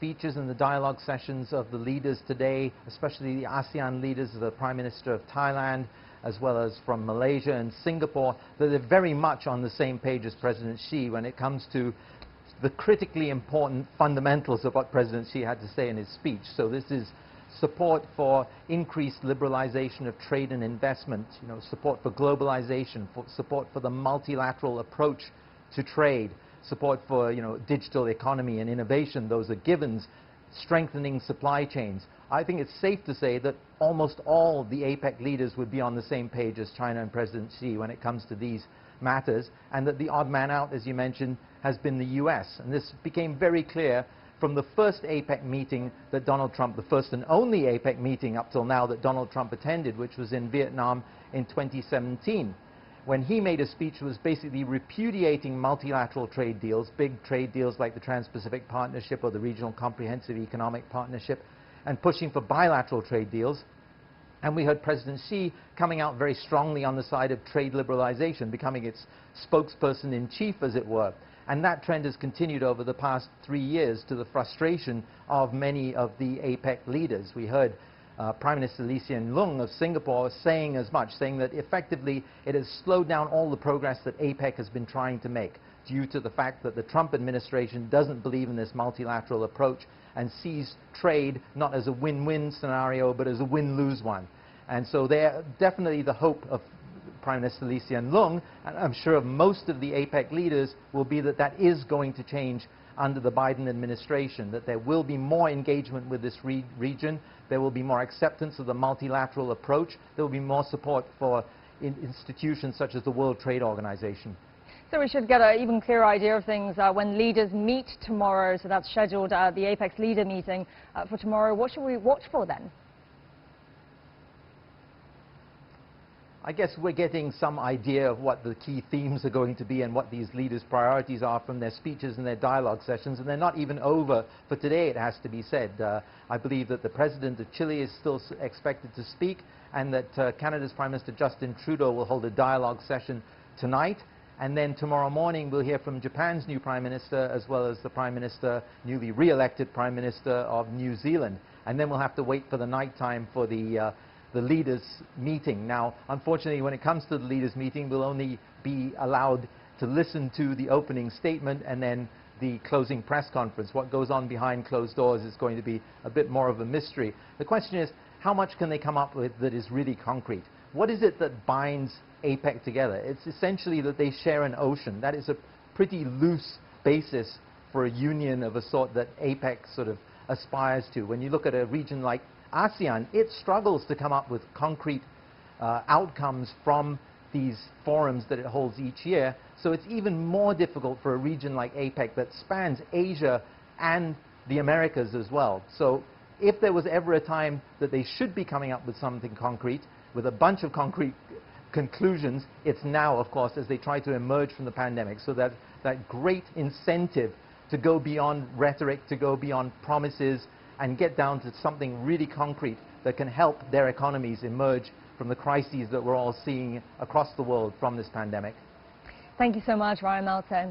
speeches and the dialogue sessions of the leaders today, especially the ASEAN leaders, the Prime Minister of Thailand, as well as from Malaysia and Singapore, that they're very much on the same page as President Xi when it comes to the critically important fundamentals of what President Xi had to say in his speech. So this is support for increased liberalization of trade and investment, support for globalization, support for the multilateral approach to trade, support for digital economy and innovation. Those are givens. Strengthening supply chains. I think it's safe to say that almost all the APEC leaders would be on the same page as China and President Xi when it comes to these matters, and that the odd man out, as you mentioned, has been the US. And this became very clear from the first APEC meeting that Donald Trump, the first and only APEC meeting up till now that Donald Trump attended, which was in Vietnam in 2017. When he made a speech that was basically repudiating multilateral trade deals, big trade deals like the Trans-Pacific Partnership or the Regional Comprehensive Economic Partnership, and pushing for bilateral trade deals. And we heard President Xi coming out very strongly on the side of trade liberalization, becoming its spokesperson in chief, as it were. And that trend has continued over the past 3 years to the frustration of many of the APEC leaders. We heard Prime Minister Lee Hsien Loong of Singapore saying as much, saying that effectively it has slowed down all the progress that APEC has been trying to make due to the fact that the Trump administration doesn't believe in this multilateral approach and sees trade not as a win-win scenario but as a win-lose one. And so they're definitely the hope of Prime Minister Lee Hsien Loong, and I'm sure of most of the APEC leaders, will be that that is going to change under the Biden administration, that there will be more engagement with this region, there will be more acceptance of the multilateral approach, there will be more support for institutions such as the World Trade Organization. So we should get an even clearer idea of things when leaders meet tomorrow. So that's scheduled, the APEC leader meeting for tomorrow. What should we watch for then? I guess we're getting some idea of what the key themes are going to be and what these leaders' priorities are from their speeches and their dialogue sessions, and they're not even over for today, it has to be said. I believe that the President of Chile is still expected to speak, and that Canada's Prime Minister Justin Trudeau will hold a dialogue session tonight. And then tomorrow morning we'll hear from Japan's new Prime Minister, as well as the Prime Minister, newly re-elected Prime Minister of New Zealand. And then we'll have to wait for the night time for the leaders' meeting. Now, unfortunately, when it comes to the leaders' meeting, we'll only be allowed to listen to the opening statement and then the closing press conference. What goes on behind closed doors is going to be a bit more of a mystery. The question is, how much can they come up with that is really concrete? What is it that binds APEC together? It's essentially that they share an ocean. That is a pretty loose basis for a union of a sort that APEC sort of aspires to. When you look at a region like ASEAN, it struggles to come up with concrete outcomes from these forums that it holds each year. So it's even more difficult for a region like APEC that spans Asia and the Americas as well. So if there was ever a time that they should be coming up with something concrete, with a bunch of concrete conclusions, it's now, of course, as they try to emerge from the pandemic. So that great incentive to go beyond rhetoric, to go beyond promises, and get down to something really concrete that can help their economies emerge from the crises that we're all seeing across the world from this pandemic. Thank you so much, Ryan Malta.